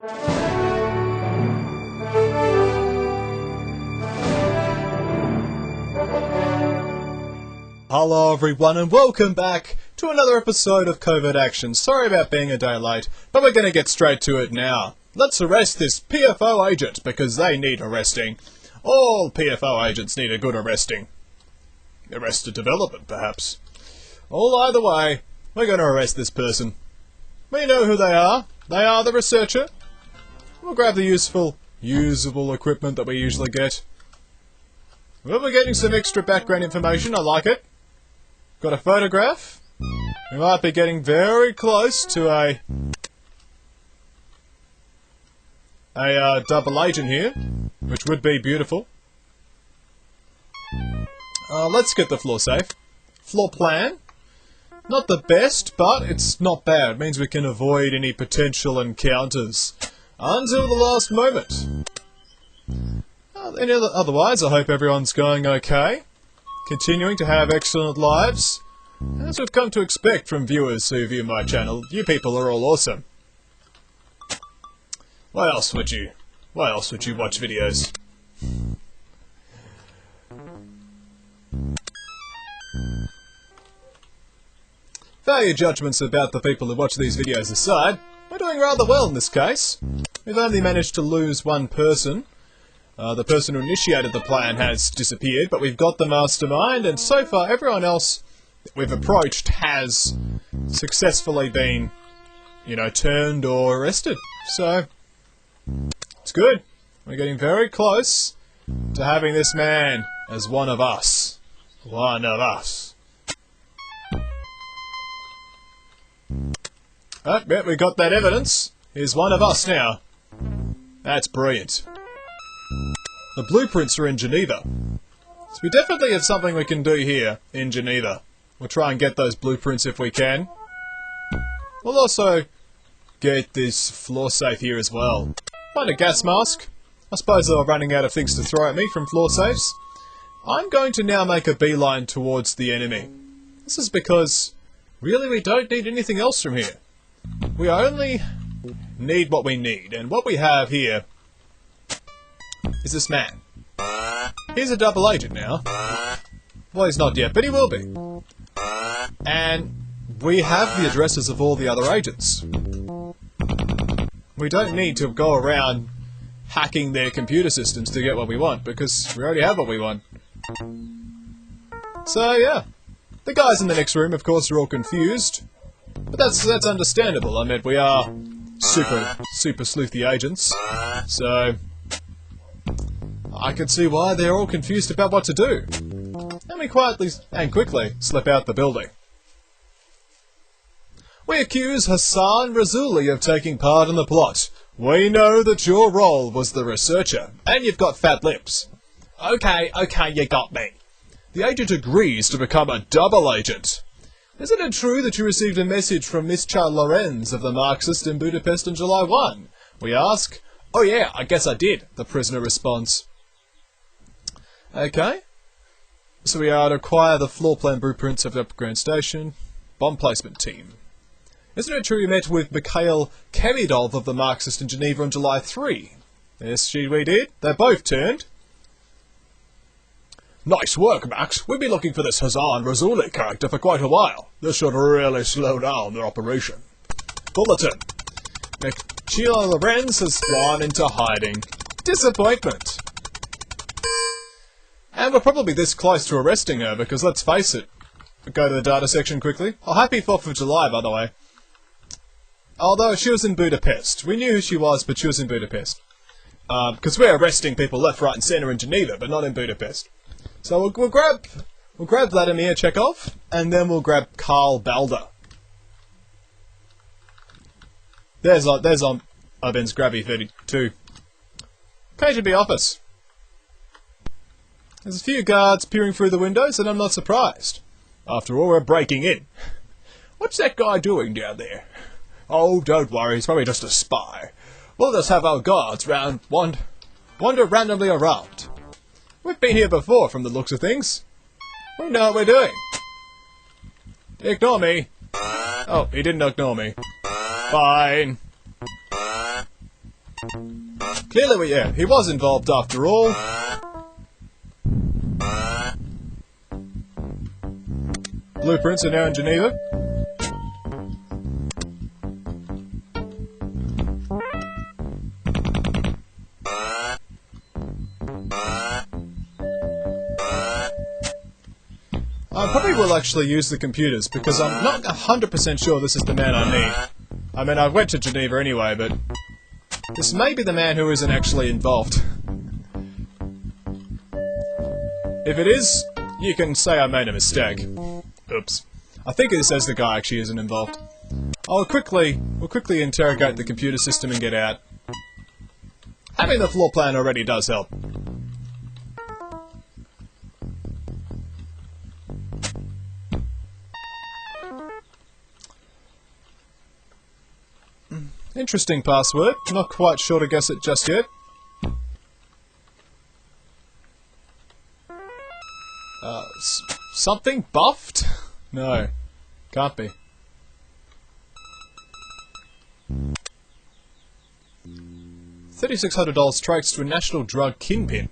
Hello everyone and welcome back to another episode of Covert Action. Sorry about being a day late, but we're going to get straight to it now. Let's arrest this PFO agent because they need arresting. All PFO agents need a good arresting. Arrested development, perhaps. Well, either way, we're going to arrest this person. We know who they are. They are the researcher. We'll grab the usable equipment that we usually get. Well, we're getting some extra background information. I like it. Got a photograph. We might be getting very close to a double agent here, which would be beautiful. Let's get the floor safe. Floor plan. Not the best, but it's not bad. It means we can avoid any potential encounters until the last moment. Otherwise, I hope everyone's going okay. Continuing to have excellent lives, as we've come to expect from viewers who view my channel. You people are all awesome. Why else would you watch videos? Value judgments about the people who watch these videos aside, we're doing rather well in this case. We've only managed to lose one person. The person who initiated the plan has disappeared, but we've got the mastermind, and so far everyone else that we've approached has successfully been, turned or arrested. So, it's good. We're getting very close to having this man as one of us. One of us. Oh, yeah, we got that evidence. He's one of us now. That's brilliant. The blueprints are in Geneva. So we definitely have something we can do here in Geneva. We'll try and get those blueprints if we can. We'll also get this floor safe here as well. Find a gas mask. I suppose they're running out of things to throw at me from floor safes. I'm going to now make a beeline towards the enemy. This is because, really, we don't need anything else from here. We only need what we need, and what we have here is this man. He's a double agent now. Well, he's not yet, but he will be. And we have the addresses of all the other agents. We don't need to go around hacking their computer systems to get what we want, because we already have what we want. So, yeah. The guys in the next room, of course, are all confused. But that's understandable. I mean, we are super sleuthy agents. So I can see why they're all confused about what to do. And we quietly and quickly slip out the building. We accuse Hassan Razuli of taking part in the plot. We know that your role was the researcher, and you've got fat lips. Okay, you got me. The agent agrees to become a double agent. Isn't it true that you received a message from Miss Lorenz of the Marxist in Budapest on July 1? We ask. Oh yeah, I guess I did, the prisoner responds. Okay. So we are to acquire the floor plan blueprints of the Upgrade Station. Bomb placement team. Isn't it true you met with Mikhail Kevidov of the Marxist in Geneva on July 3? Yes, we did. They both turned. Nice work, Max. We've been looking for this Hassan Razuli character for quite a while. This should really slow down their operation. Bulletin. Sheila Lorenz has gone into hiding. Disappointment. And we're probably this close to arresting her, because let's face it. Go to the data section quickly. Oh, happy 4th of July, by the way. Although she was in Budapest. We knew who she was, but she was in Budapest. Because we're arresting people left, right and centre in Geneva, but not in Budapest. So we'll grab Vladimir Chekhov, and then we'll grab Karl Balder. There's Ben's Grabby 32. KGB office. There's a few guards peering through the windows, and I'm not surprised. After all, we're breaking in. What's that guy doing down there? Oh, don't worry, he's probably just a spy. We'll just have our guards wander randomly around. We've been here before, from the looks of things. We know what we're doing. Ignore me. Oh, he didn't ignore me. Fine. Clearly, yeah, he was involved after all. Blueprints are now in Geneva. I probably will actually use the computers, because I'm not 100% sure this is the man I need. I mean, I went to Geneva anyway, but this may be the man who isn't actually involved. If it is, you can say I made a mistake. Oops. I think it says the guy actually isn't involved. We'll quickly interrogate the computer system and get out. Having the floor plan already does help. Interesting password. Not quite sure to guess it just yet. Something buffed? No. Can't be. $3,600 traced to a national drug kingpin.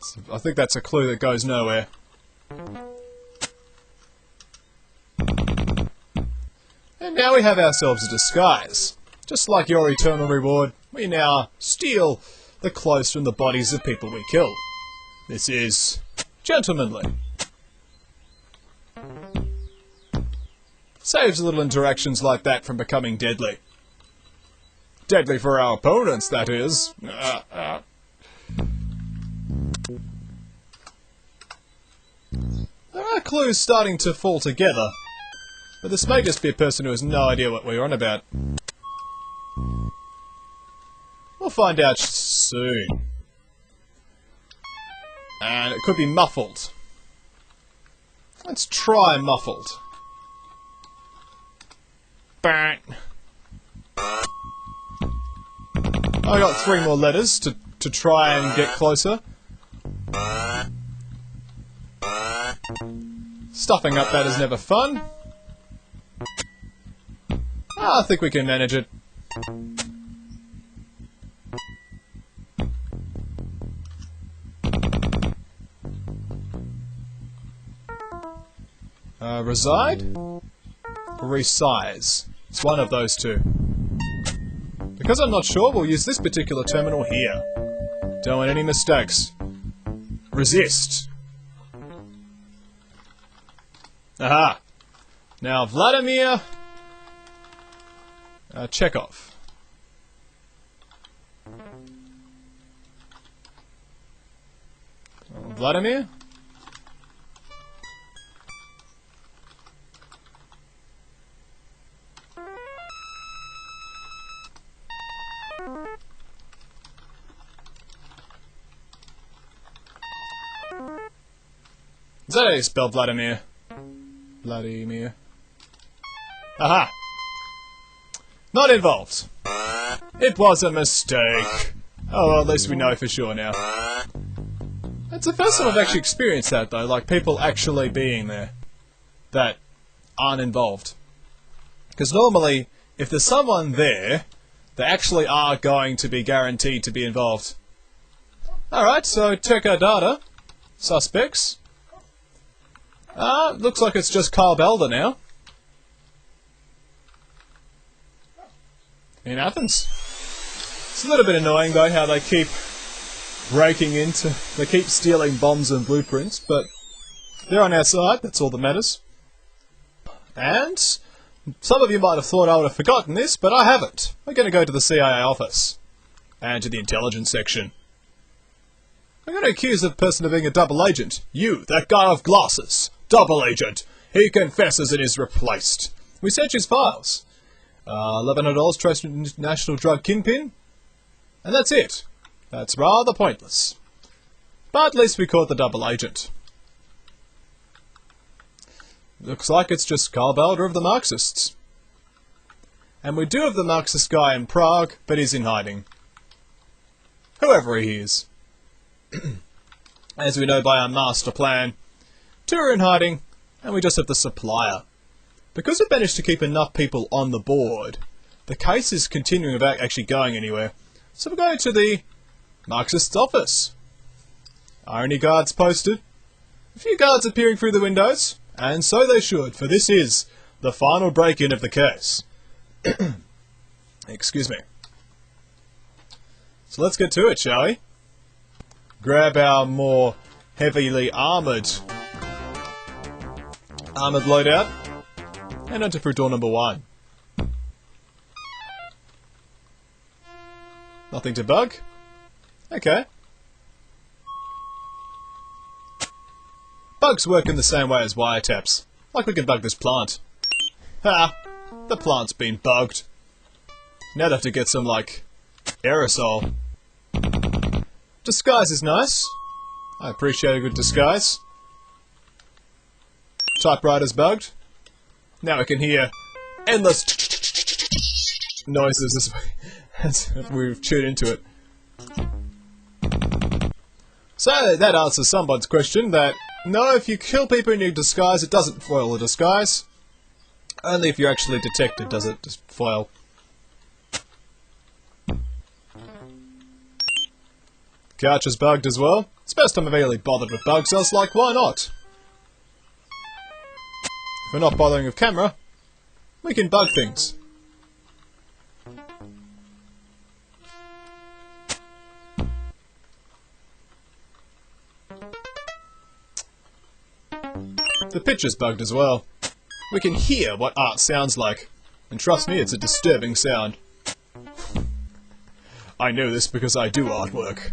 So I think that's a clue that goes nowhere. And now we have ourselves a disguise. Just like your eternal reward, we now steal the clothes from the bodies of people we kill. This is gentlemanly. Saves little interactions like that from becoming deadly. Deadly for our opponents, that is. There are clues starting to fall together, but this may just be a person who has no idea what we're on about. We'll find out soon. And it could be muffled. Let's try muffled. Bang. I got 3 more letters to try and get closer. Stuffing up that is never fun. I think we can manage it. Reside? Or resize? It's one of those two. Because I'm not sure, we'll use this particular terminal here. Don't want any mistakes. Resist. Aha! Now Vladimir... Chekhov. Vladimir? Is that how you spell Vladimir? Vladimir. Aha! Not involved. It was a mistake. Oh, well, at least we know for sure now. It's the first time I've actually experienced that, though, like people actually being there that aren't involved. Because normally, if there's someone there, they actually are going to be guaranteed to be involved. Alright, so check our data. Suspects. Looks like it's just Carl Belder now. In Athens. It's a little bit annoying though how they keep breaking into... They keep stealing bombs and blueprints, but they're on our side, that's all that matters. And some of you might have thought I would have forgotten this, but I haven't. We're going to go to the CIA office. And to the intelligence section. I'm going to accuse the person of being a double agent. You, that guy with glasses. Double agent. He confesses and is replaced. We search his files. $1,100 traced to national drug kingpin. And that's it. That's rather pointless. But at least we caught the double agent. Looks like it's just Carl Belder of the Marxists. And we do have the Marxist guy in Prague, but he's in hiding. Whoever he is. As we know by our master plan, 2 are in hiding, and we just have the supplier. Because we've managed to keep enough people on the board, the case is continuing without actually going anywhere. So we're going to the Marxist's office. Are any guards posted? A few guards are peering through the windows, and so they should, for this is the final break-in of the case. Excuse me. So let's get to it, shall we? Grab our more heavily armoured loadout, and enter through door number 1. Nothing to bug? Okay. Bugs work in the same way as wiretaps. Like we can bug this plant. Ha! The plant's been bugged. Now I'd have to get some, like, aerosol. Disguise is nice. I appreciate a good disguise. Typewriter's bugged. Now I can hear endless noises as we've tuned into it. So that answers someone's question that no, if you kill people in your disguise, it doesn't foil the disguise. Only if you're actually detected does it just foil. Couch is bugged as well. It's the first time I've really bothered with bugs, so I was like, why not? If we're not bothering with camera, we can bug things. The picture's bugged as well. We can hear what art sounds like. And trust me, it's a disturbing sound. I know this because I do artwork.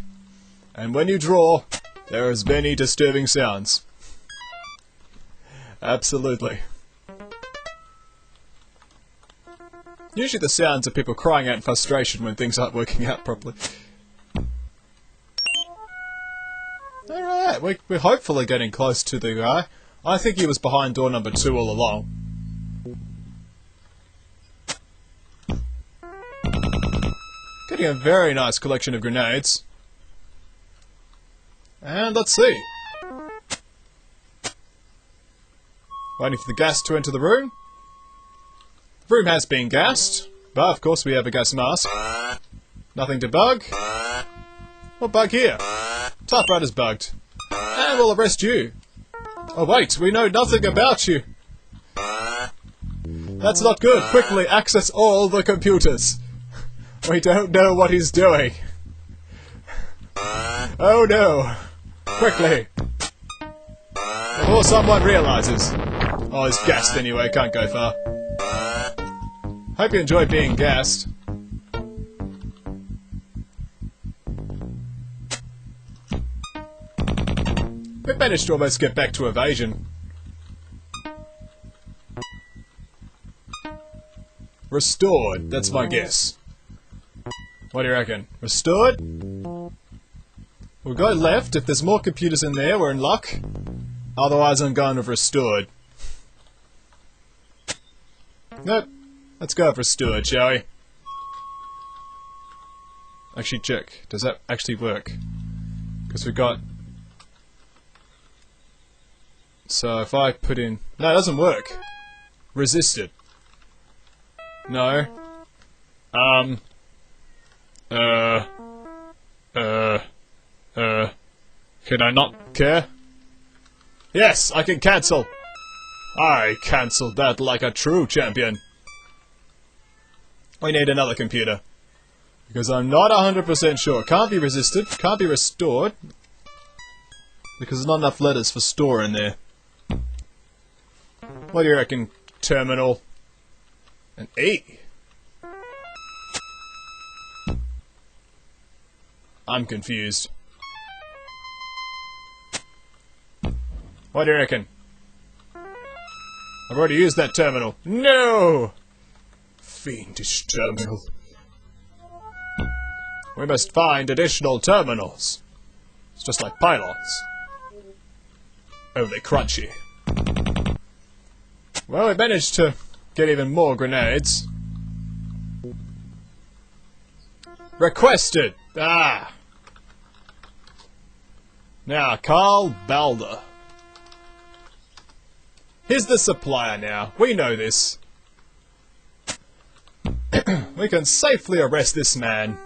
And when you draw, there is many disturbing sounds. Absolutely. Usually the sounds are people crying out in frustration when things aren't working out properly. Alright, we're hopefully getting close to the guy. I think he was behind door number 2 all along. Getting a very nice collection of grenades. And let's see. Waiting for the gas to enter the room. The room has been gassed, but of course we have a gas mask. Nothing to bug. What bug here? Typewriter's bugged. And we'll arrest you. Oh wait, we know nothing about you. That's not good. Quickly access all the computers. We don't know what he's doing. Oh no. Quickly. Before someone realizes. Oh, he's gassed anyway, can't go far. Hope you enjoy being gassed. We managed to almost get back to evasion. Restored, that's my guess. What do you reckon? Restored? We'll go left. If there's more computers in there, we're in luck. Otherwise, I'm going with restored. Nope. Let's go with restored, shall we? Actually, check. Does that actually work? Because we got... So if I put in... No, it doesn't work. Resisted. No. Can I not care? Yes, I can cancel. I cancelled that like a true champion. We need another computer. Because I'm not 100% sure. Can't be resisted, can't be restored. Because there's not enough letters for store in there. What do you reckon, terminal? An E? I'm confused. What do you reckon? I've already used that terminal. No! Fiendish terminal. We must find additional terminals. It's just like pylons. Only crunchy. Well, we managed to get even more grenades. Requested! Ah! Now, Carl Balder. Here's the supplier now. We know this. We can safely arrest this man.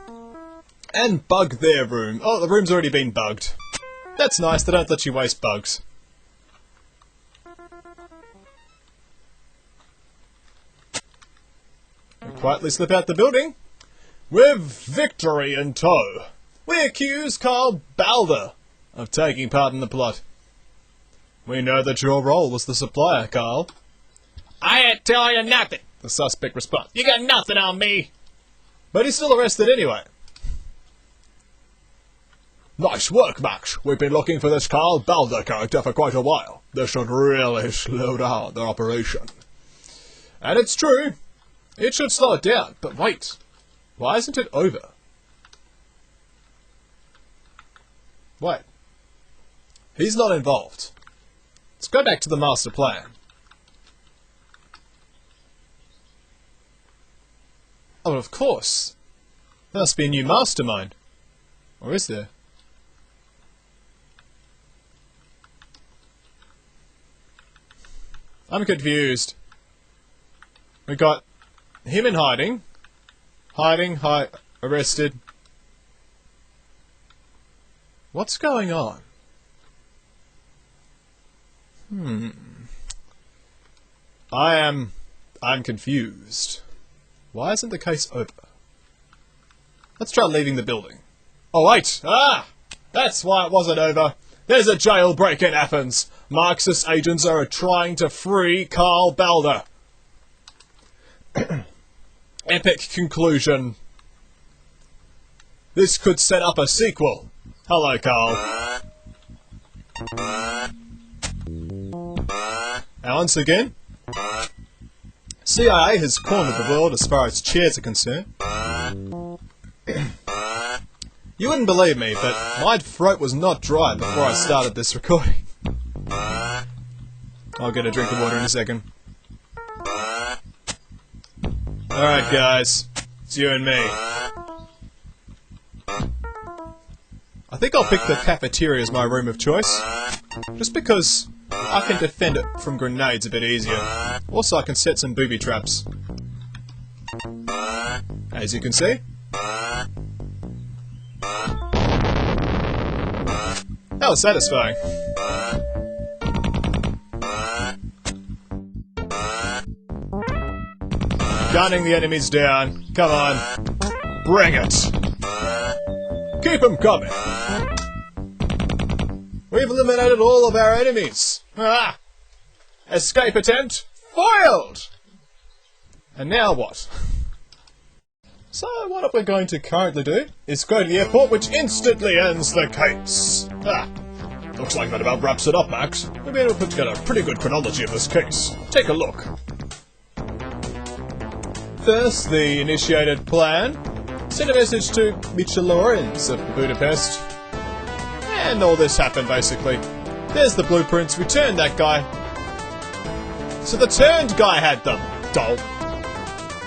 And bug their room. Oh, the room's already been bugged. That's nice, they don't let you waste bugs. We quietly slip out the building. With victory in tow, we accuse Carl Balder of taking part in the plot. We know that your role was the supplier, Carl. I ain't telling you nothing. The suspect responds. You got nothing on me. But he's still arrested anyway. Nice work, Max. We've been looking for this Carl Balder character for quite a while. This should really slow down their operation. And it's true. It should slow it down. But wait. Why isn't it over? Wait. He's not involved. Let's go back to the master plan. Oh, of course. There must be a new mastermind. Or is there? I'm confused. We got him in hiding. Arrested. What's going on? I'm confused. Why isn't the case over? Let's try leaving the building. Oh wait! That's why it wasn't over. There's a jailbreak in Athens. Marxist agents are trying to free Carl Balder. Epic conclusion. This could set up a sequel. Hello, Carl. And once again, CIA has cornered the world as far as chairs are concerned. You wouldn't believe me, but my throat was not dry before I started this recording. I'll get a drink of water in a second. Alright guys, it's you and me. I think I'll pick the cafeteria as my room of choice, just because I can defend it from grenades a bit easier. Also I can set some booby traps. As you can see. That was satisfying. Gunning the enemies down. Come on. Bring it. Keep them coming. We've eliminated all of our enemies. Escape attempt foiled. And now what? So what we're going to currently do is go to the airport, which instantly ends the case. Looks like that about wraps it up, Max. We've been able to put together a pretty good chronology of this case. Take a look. First, the initiated plan. Send a message to Michelorens of Budapest. And all this happened, basically. There's the blueprints. We turned that guy. So the turned guy had them. Dull.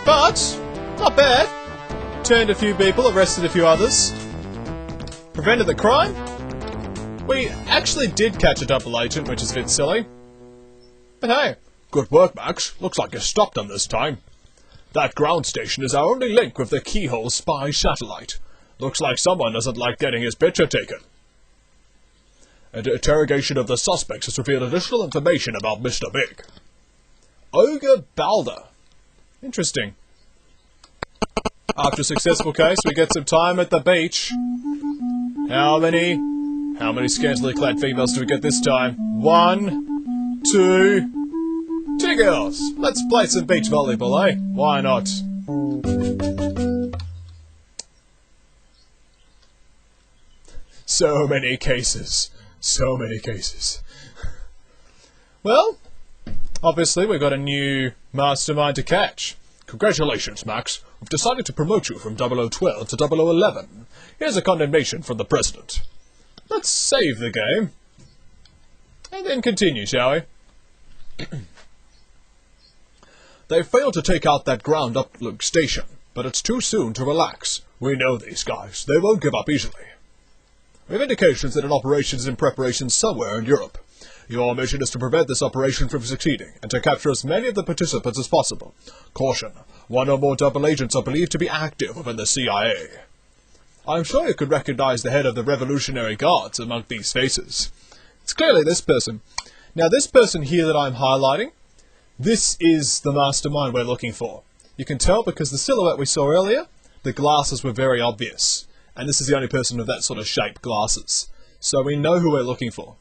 But, not bad. Turned a few people, arrested a few others. Prevented the crime. We actually did catch a double agent, which is a bit silly. But hey. Good work, Max. Looks like you stopped them this time. That ground station is our only link with the Keyhole spy satellite. Looks like someone doesn't like getting his picture taken. An interrogation of the suspects has revealed additional information about Mr. Big. Ogre Balder. Interesting. After a successful case, we get some time at the beach. How many scantily clad females do we get this time? 1, 2... 2 girls! Let's play some beach volleyball, eh? Why not? So many cases. So many cases. Well, obviously we've got a new mastermind to catch. Congratulations, Max. We've decided to promote you from 0012 to 0011. Here's a condemnation from the President. Let's save the game. And then continue, shall we? They failed to take out that ground uplink station, but it's too soon to relax. We know these guys. They won't give up easily. We have indications that an operation is in preparation somewhere in Europe. Your mission is to prevent this operation from succeeding, and to capture as many of the participants as possible. Caution. One or more double agents are believed to be active within the CIA. I'm sure you could recognize the head of the Revolutionary Guards among these faces. It's clearly this person. Now, this person here that I'm highlighting, this is the mastermind we're looking for. You can tell because the silhouette we saw earlier, the glasses were very obvious. And this is the only person with that sort of shaped glasses. So we know who we're looking for.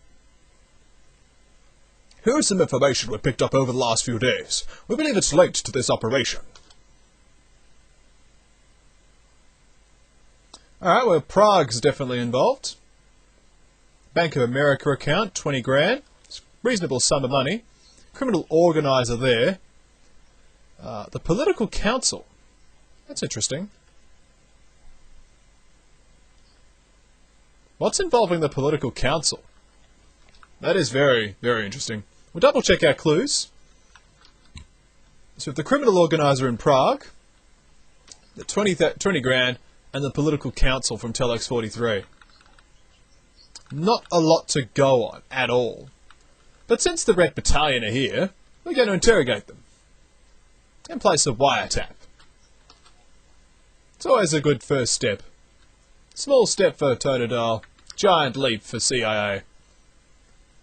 Here is some information we picked up over the last few days. We believe it's linked to this operation. Alright, well, Prague's definitely involved. Bank of America account, 20 grand. It's a reasonable sum of money. Criminal organizer there. The political council. That's interesting. What's involving the political council? That is very, very interesting. We'll double check our clues. So the criminal organizer in Prague, the 20 grand, and the political council from Telex 43. Not a lot to go on at all. But since the Red Battalion are here, we're going to interrogate them. And place a wiretap. It's always a good first step. Small step for Totodile, giant leap for CIA.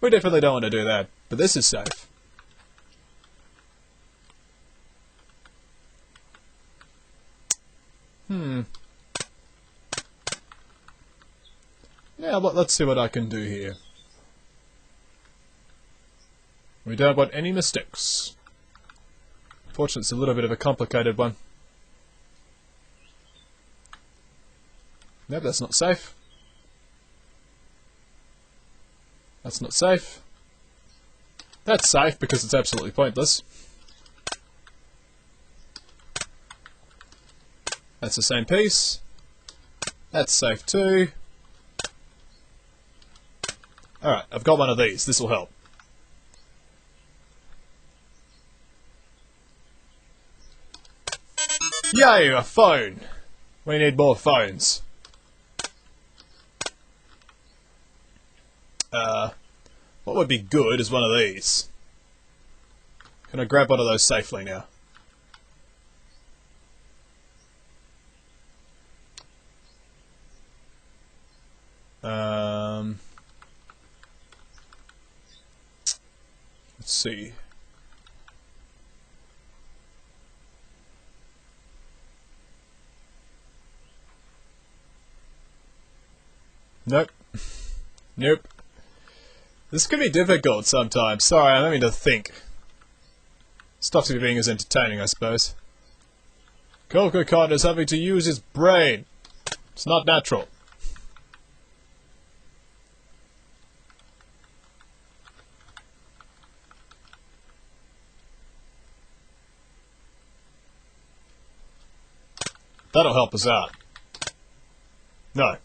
We definitely don't want to do that, but this is safe. Yeah, let's see what I can do here. We don't want any mistakes. Fortunately, it's a little bit of a complicated one. Nope, that's not safe. That's not safe. That's safe because it's absolutely pointless. That's the same piece. That's safe too. Alright, I've got one of these. This will help. Yay, a phone! We need more phones. What would be good is one of these. Can I grab one of those safely now? Let's see. Nope. Nope. This can be difficult sometimes. Sorry, I'm having to think. Stops me being as entertaining, I suppose. Coca-Con is having to use his brain. It's not natural. That'll help us out. No.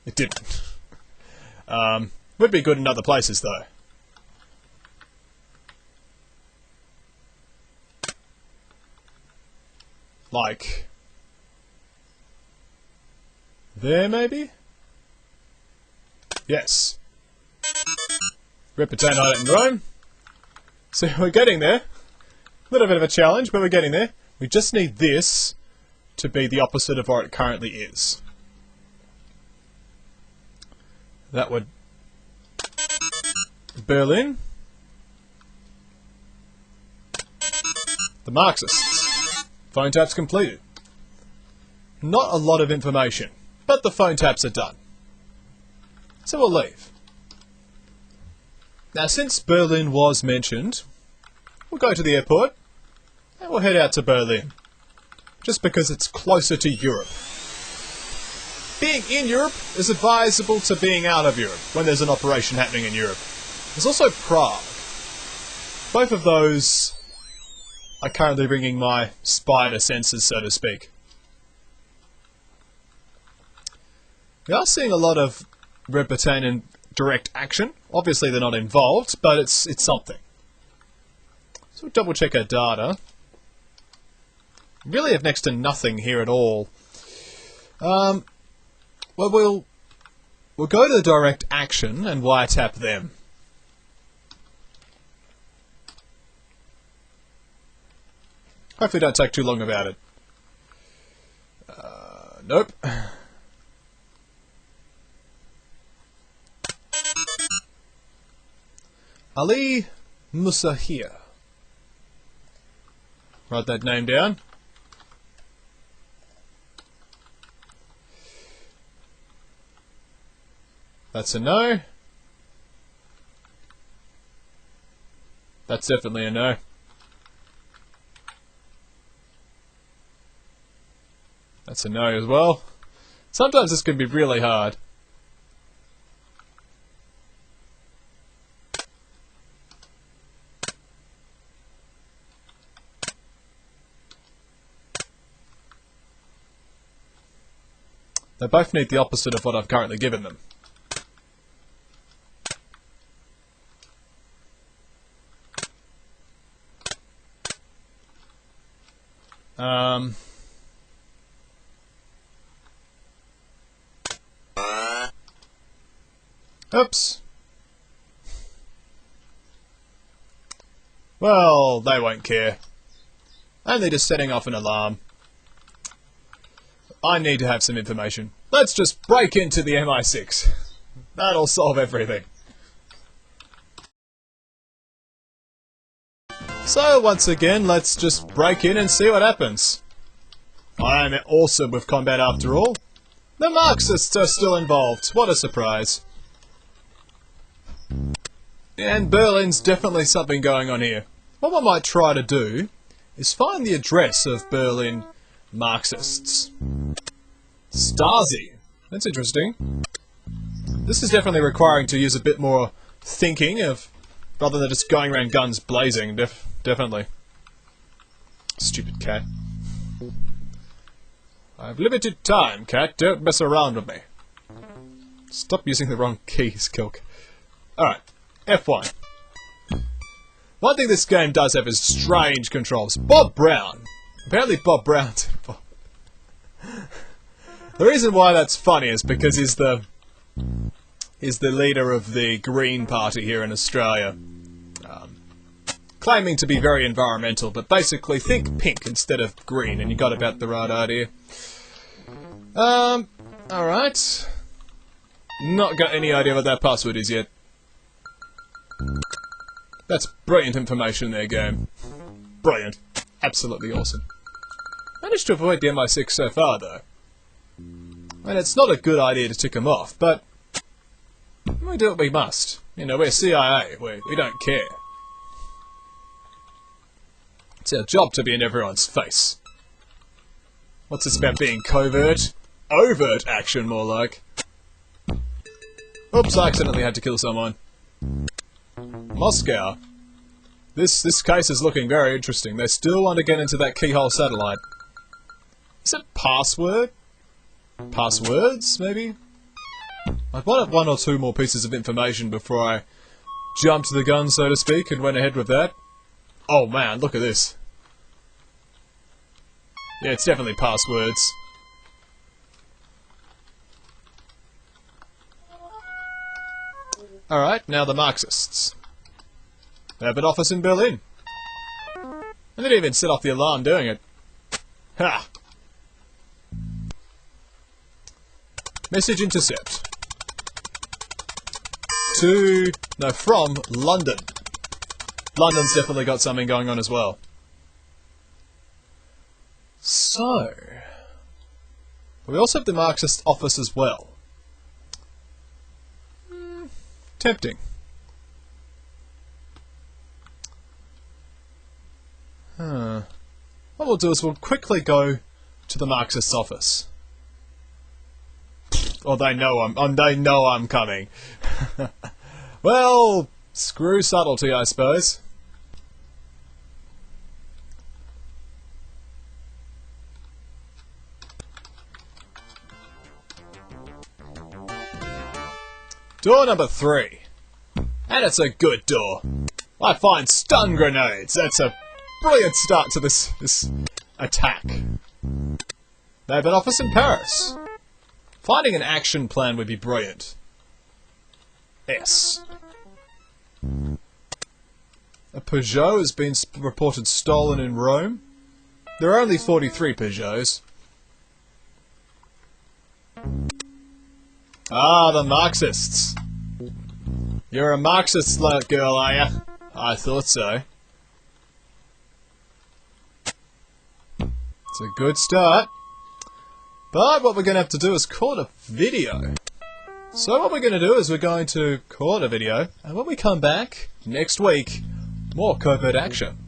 It didn't. Would be good in other places, though. Like... there, maybe? Yes. Reputation Island in Rome. So we're getting there. A little bit of a challenge, but we're getting there. We just need this to be the opposite of what it currently is. That would... Berlin. The Marxists. Phone taps completed. Not a lot of information, but the phone taps are done. So we'll leave. Now, since Berlin was mentioned, we'll go to the airport and we'll head out to Berlin. Just because it's closer to Europe. Being in Europe is advisable to being out of Europe when there's an operation happening in Europe. There's also Prague. Both of those are currently ringing my spider senses, so to speak. We are seeing a lot of Red Battalion direct action. Obviously they're not involved, but it's something. So we'll double check our data. Really have next to nothing here at all. Well, we'll go to the direct action and wiretap them. Hopefully don't take too long about it. Nope. Ali Musahir. Write that name down. That's a no. That's definitely a no. That's a no as well. Sometimes this can be really hard. They both need the opposite of what I've currently given them. Oops. Well, they won't care. Only just setting off an alarm. I need to have some information. Let's just break into the MI6. That'll solve everything. So, once again, let's just break in and see what happens. I am awesome with combat after all. The Marxists are still involved. What a surprise. And Berlin's definitely something going on here. What I might try to do is find the address of Berlin Marxists. Stasi. That's interesting. This is definitely requiring to use a bit more thinking rather than just going around guns blazing. Definitely. Stupid cat. I have limited time, cat. Don't mess around with me. Stop using the wrong keys, Kilk. Alright. F1. One thing this game does have is strange controls. Bob Brown. Apparently Bob Brown... The reason why that's funny is because he's the leader of the Green Party here in Australia. Claiming to be very environmental, but basically think pink instead of green, and you got about the right idea. Alright. Not got any idea what that password is yet. That's brilliant information there, game. Brilliant. Absolutely awesome. Managed to avoid the MI6 so far, though. I mean, it's not a good idea to tick them off, but we do what we must. You know, we're CIA. We don't care. It's our job to be in everyone's face. What's this about being covert? Overt action, more like. Oops, I accidentally had to kill someone. Moscow. This case is looking very interesting. They still want to get into that keyhole satellite. Is it password? Passwords, maybe? I'd want one or two more pieces of information before I jumped the gun, so to speak, and went ahead with that. Oh man, look at this. Yeah, it's definitely passwords. Alright, now the Marxists. They have an office in Berlin. And they didn't even set off the alarm doing it. Ha! Message intercept. From London. London's definitely got something going on as well. So... we also have the Marxist office as well. Tempting. What we'll do is we'll quickly go to the Marxist office. Oh, they know I'm coming. Well, screw subtlety, I suppose. Door number 3. And it's a good door. I find stun grenades. That's a brilliant start to this attack. They have an office in Paris. Finding an action plan would be brilliant. S. A Peugeot has been reported stolen in Rome. There are only 43 Peugeots. Ah, the Marxists. You're a Marxist girl, are ya? I thought so. It's a good start. But what we're going to have to do is record a video. So what we're going to do is we're going to record a video, and when we come back next week, more covert action.